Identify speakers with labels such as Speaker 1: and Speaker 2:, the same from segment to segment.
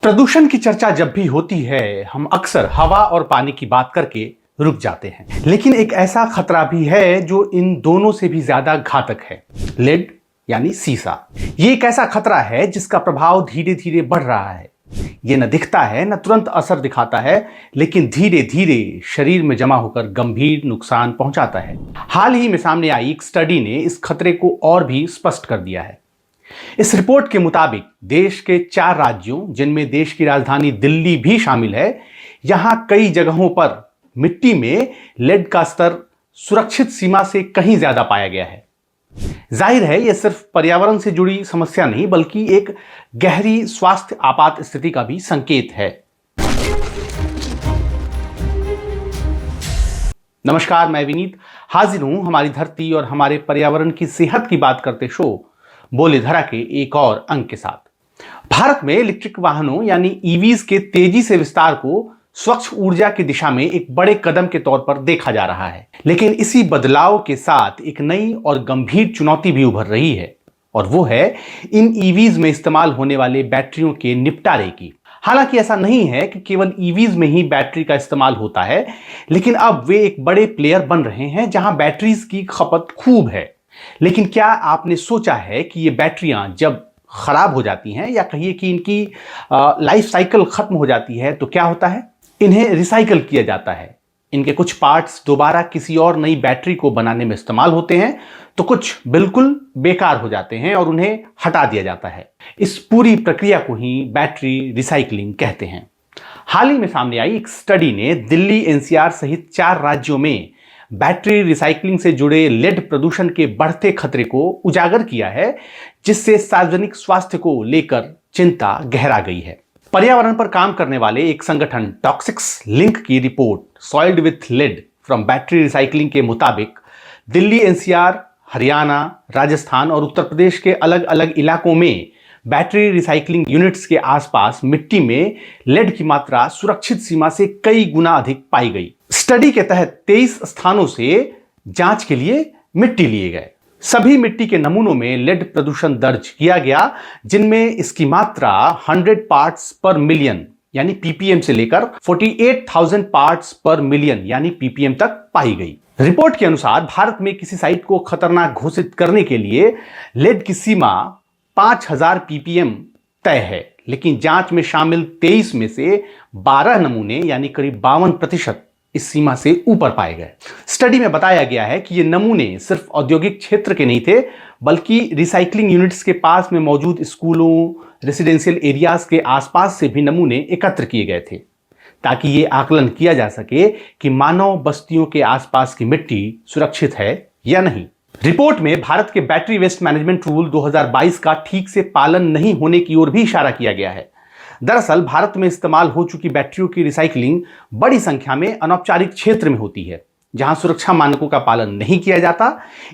Speaker 1: प्रदूषण की चर्चा जब भी होती है हम अक्सर हवा और पानी की बात करके रुक जाते हैं, लेकिन एक ऐसा खतरा भी है जो इन दोनों से भी ज्यादा घातक है। लेड यानी सीसा। ये एक ऐसा खतरा है जिसका प्रभाव धीरे धीरे बढ़ रहा है। ये न दिखता है न तुरंत असर दिखाता है, लेकिन धीरे धीरे शरीर में जमा होकर गंभीर नुकसान पहुंचाता है। हाल ही में सामने आई एक स्टडी ने इस खतरे को और भी स्पष्ट कर दिया है। इस रिपोर्ट के मुताबिक देश के 4 राज्यों, जिनमें देश की राजधानी दिल्ली भी शामिल है, यहां कई जगहों पर मिट्टी में लेड का स्तर सुरक्षित सीमा से कहीं ज्यादा पाया गया है। जाहिर है, यह सिर्फ पर्यावरण से जुड़ी समस्या नहीं बल्कि एक गहरी स्वास्थ्य आपात स्थिति का भी संकेत है। नमस्कार, मैं विनीत हाजिर हूं हमारी धरती और हमारे पर्यावरण की सेहत की बात करते शो बोले धरा के एक और अंक के साथ। भारत में इलेक्ट्रिक वाहनों यानी ईवीज के तेजी से विस्तार को स्वच्छ ऊर्जा की दिशा में एक बड़े कदम के तौर पर देखा जा रहा है, लेकिन इसी बदलाव के साथ एक नई और गंभीर चुनौती भी उभर रही है, और वो है इन ईवीज में इस्तेमाल होने वाले बैटरियों के निपटारे की। हालांकि ऐसा नहीं है कि केवल ईवीज में ही बैटरी का इस्तेमाल होता है, लेकिन अब वे एक बड़े प्लेयर बन रहे हैं जहां बैटरीज की खपत खूब है। लेकिन क्या आपने सोचा है कि ये बैटरियां जब खराब हो जाती हैं या कहिए कि इनकी लाइफ साइकिल खत्म हो जाती है तो क्या होता है? इन्हें रिसाइकल किया जाता है। इनके कुछ पार्ट्स दोबारा किसी और नई बैटरी को बनाने में इस्तेमाल होते हैं, तो कुछ बिल्कुल बेकार हो जाते हैं और उन्हें हटा दिया जाता है। इस पूरी प्रक्रिया को ही बैटरी रिसाइकलिंग कहते हैं। हाल ही में सामने आई एक स्टडी ने दिल्ली, एनसीआर सहित 4 राज्यों में बैटरी रिसाइकलिंग से जुड़े लेड प्रदूषण के बढ़ते खतरे को उजागर किया है, जिससे सार्वजनिक स्वास्थ्य को लेकर चिंता गहरा गई है। पर्यावरण पर काम करने वाले एक संगठन टॉक्सिक्स लिंक की report soiled with lead from battery recycling के मुताबिक दिल्ली, एनसीआर, हरियाणा, राजस्थान और उत्तर प्रदेश के अलग अलग इलाकों में बैटरी रिसाइकलिंग यूनिट्स के आसपास मिट्टी में लेड की मात्रा सुरक्षित सीमा से कई गुना अधिक पाई गई। स्टडी के तहत 23 स्थानों से जांच के लिए मिट्टी लिए गए। सभी मिट्टी के नमूनों में लेड प्रदूषण दर्ज किया गया, जिनमें इसकी मात्रा 100 पार्ट्स पर मिलियन यानी पीपीएम से लेकर 48,000 पार्ट्स पर मिलियन यानी पीपीएम तक पाई गई। रिपोर्ट के अनुसार भारत में किसी साइट को खतरनाक घोषित करने के लिए लेड की सीमा 5000 पीपीएम तय है, लेकिन जांच में शामिल 23 में से 12 नमूने यानी करीब 52% इस सीमा से ऊपर पाए गए। स्टडी में बताया गया है कि ये नमूने सिर्फ औद्योगिक क्षेत्र के नहीं थे, बल्कि रिसाइकलिंग यूनिट्स के पास में मौजूद स्कूलों, रेसिडेंशियल एरियाज के आसपास से भी नमूने एकत्र किए गए थे, ताकि ये आकलन किया जा सके कि मानव बस्तियों के आसपास की मिट्टी सुरक्षित है या नहीं। रिपोर्ट में भारत के बैटरी वेस्ट मैनेजमेंट रूल 2022 का ठीक से पालन नहीं होने की ओर भी इशारा किया गया है। दरअसल भारत में इस्तेमाल हो चुकी बैटरियों की रिसाइकलिंग बड़ी संख्या में अनौपचारिक क्षेत्र में होती है, जहां सुरक्षा मानकों का पालन नहीं किया जाता।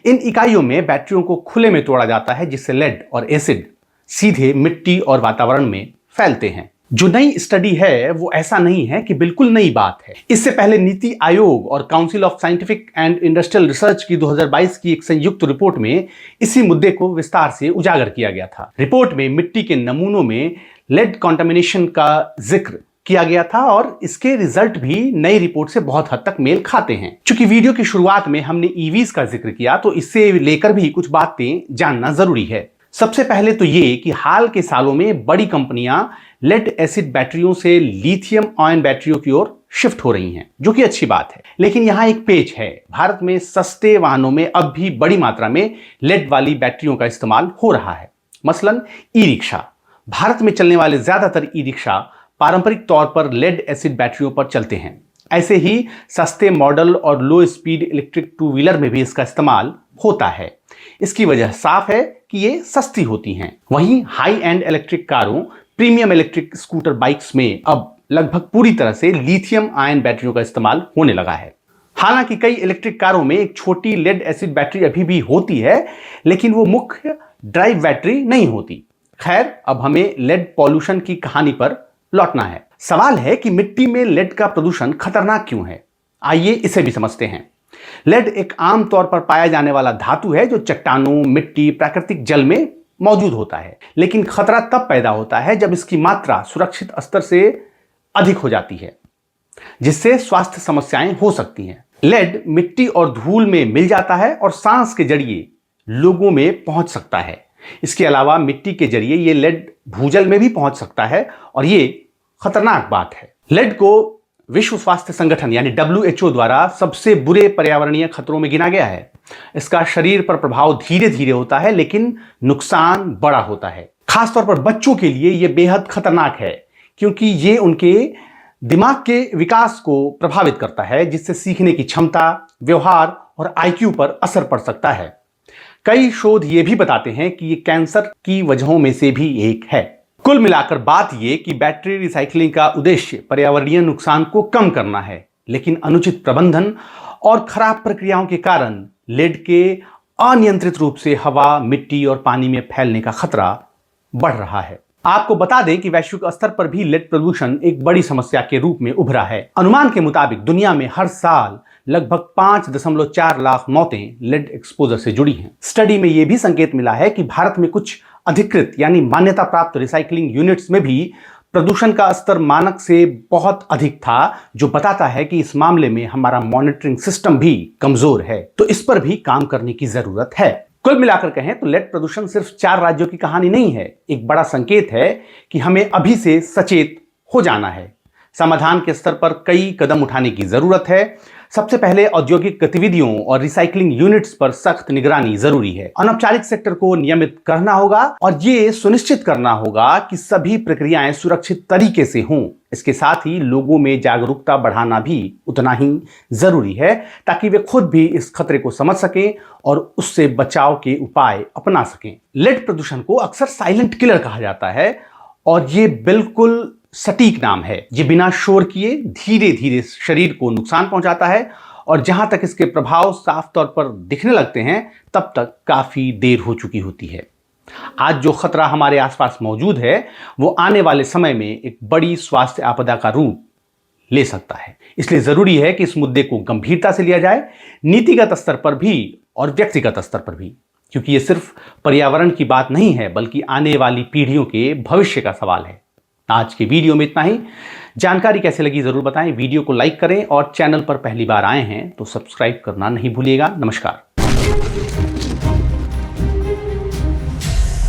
Speaker 1: इन इकाइयों में बैटरियों को खुले में तोड़ा जाता है, जिससे लेड और एसिड सीधे मिट्टी और वातावरण में फैलते हैं। जो नई स्टडी है वो ऐसा नहीं है कि बिल्कुल नई बात है। इससे पहले नीति आयोग और council of scientific and industrial research की 2022 की एक संयुक्त रिपोर्ट में इसी मुद्दे को विस्तार से उजागर किया गया था। रिपोर्ट में मिट्टी के नमूनों में लेड कंटामिनेशन का जिक्र किया गया था और इसके रिजल्ट भी नई रिपोर्ट से बहुत हद तक मेल खाते हैं। चूंकि वीडियो की शुरुआत में हमने ईवीज का जिक्र किया, तो इससे लेकर भी कुछ बातें जानना जरूरी है। सबसे पहले तो ये कि हाल के सालों में बड़ी कंपनियां लेड एसिड बैटरियों से लिथियम आयन बैटरियों की ओर शिफ्ट हो रही हैं, जो कि अच्छी बात है। लेकिन यहां एक पेच है। भारत में सस्ते वाहनों में अब भी बड़ी मात्रा में लेड वाली बैटरियों का इस्तेमाल हो रहा है। मसलन ई रिक्शा। भारत में चलने वाले ज्यादातर ई रिक्शा पारंपरिक तौर पर लेड एसिड बैटरियों पर चलते हैं। ऐसे ही सस्ते मॉडल और लो स्पीड इलेक्ट्रिक 2 व्हीलर में भी इसका इस्तेमाल होता है। इसकी वजह साफ है कि ये सस्ती होती हैं। वहीं हाई एंड इलेक्ट्रिक कारों, प्रीमियम इलेक्ट्रिक स्कूटर बाइक्स में अब लगभग पूरी तरह से लिथियम आयन बैटरियों का इस्तेमाल होने लगा है। हालांकि कई इलेक्ट्रिक कारों में एक छोटी लेड एसिड बैटरी अभी भी होती है, लेकिन वो मुख्य ड्राइव बैटरी नहीं होती। खैर, अब हमें लेड पॉल्यूशन की कहानी पर लौटना है। सवाल है कि मिट्टी में लेड का प्रदूषण खतरनाक क्यों है? आइए इसे भी समझते हैं। लेड एक आम तौर पर पाया जाने वाला धातु है जो चट्टानों, मिट्टी, प्राकृतिक जल में मौजूद होता है, लेकिन खतरा तब पैदा होता है जब इसकी मात्रा सुरक्षित स्तर से अधिक हो जाती है, जिससे स्वास्थ्य समस्याएं हो सकती हैं। लेड मिट्टी और धूल में मिल जाता है और सांस के जरिए लोगों में पहुंच सकता है। इसके अलावा मिट्टी के जरिए ये लेड भूजल में भी पहुंच सकता है और ये खतरनाक बात है। लेड को विश्व स्वास्थ्य संगठन यानी WHO द्वारा सबसे बुरे पर्यावरणीय खतरों में गिना गया है। इसका शरीर पर प्रभाव धीरे धीरे होता है, लेकिन नुकसान बड़ा होता है। खासतौर पर बच्चों के लिए यह बेहद खतरनाक है, क्योंकि ये उनके दिमाग के विकास को प्रभावित करता है, जिससे सीखने की क्षमता, व्यवहार और IQ पर असर पड़ सकता है। कई शोध ये भी बताते हैं कि ये कैंसर की वजहों में से भी एक है। कुल मिलाकर बात यह कि बैटरी रिसाइकलिंग का उद्देश्य पर्यावरणीय नुकसान को कम करना है, लेकिन अनुचित प्रबंधन और खराब प्रक्रियाओं के कारण लेड के अनियंत्रित रूप से हवा, मिट्टी और पानी में फैलने का खतरा बढ़ रहा है। आपको बता दें कि वैश्विक स्तर पर भी लेड प्रदूषण एक बड़ी समस्या के रूप में उभरा है। अनुमान के मुताबिक दुनिया में हर साल लगभग 5.4 लाख मौतें लेड एक्सपोजर से जुड़ी हैं। स्टडी में यह भी संकेत मिला है कि भारत में कुछ अधिकृत यानी मान्यता प्राप्त रिसाइकलिंग यूनिट्स में भी प्रदूषण का स्तर मानक से बहुत अधिक था, जो बताता है कि इस मामले में हमारा मॉनिटरिंग सिस्टम भी कमजोर है। तो इस पर भी काम करने की जरूरत है। कुल मिलाकर कहें तो लेड प्रदूषण सिर्फ 4 राज्यों की कहानी नहीं है, एक बड़ा संकेत है कि हमें अभी से सचेत हो जाना है। समाधान के स्तर पर कई कदम उठाने की जरूरत है। सबसे पहले औद्योगिक गतिविधियों और रिसाइकलिंग यूनिट्स पर सख्त निगरानी जरूरी है। अनौपचारिक सेक्टर को नियमित करना होगा और ये सुनिश्चित करना होगा कि सभी प्रक्रियाएं सुरक्षित तरीके से हों। इसके साथ ही लोगों में जागरूकता बढ़ाना भी उतना ही जरूरी है, ताकि वे खुद भी इस खतरे को समझ सकें और उससे बचाव के उपाय अपना सकें। लेड प्रदूषण को अक्सर साइलेंट किलर कहा जाता है और ये बिल्कुल सटीक नाम है। ये बिना शोर किए धीरे धीरे शरीर को नुकसान पहुंचाता है और जहां तक इसके प्रभाव साफ तौर पर दिखने लगते हैं, तब तक काफी देर हो चुकी होती है। आज जो खतरा हमारे आसपास मौजूद है, वो आने वाले समय में एक बड़ी स्वास्थ्य आपदा का रूप ले सकता है। इसलिए जरूरी है कि इस मुद्दे को गंभीरता से लिया जाए, नीतिगत स्तर पर भी और व्यक्तिगत स्तर पर भी, क्योंकि ये सिर्फ पर्यावरण की बात नहीं है, बल्कि आने वाली पीढ़ियों के भविष्य का सवाल है। आज के वीडियो में इतना ही। जानकारी कैसे लगी जरूर बताएं, वीडियो को लाइक करें और चैनल पर पहली बार आए हैं तो सब्सक्राइब करना नहीं भूलिएगा। नमस्कार।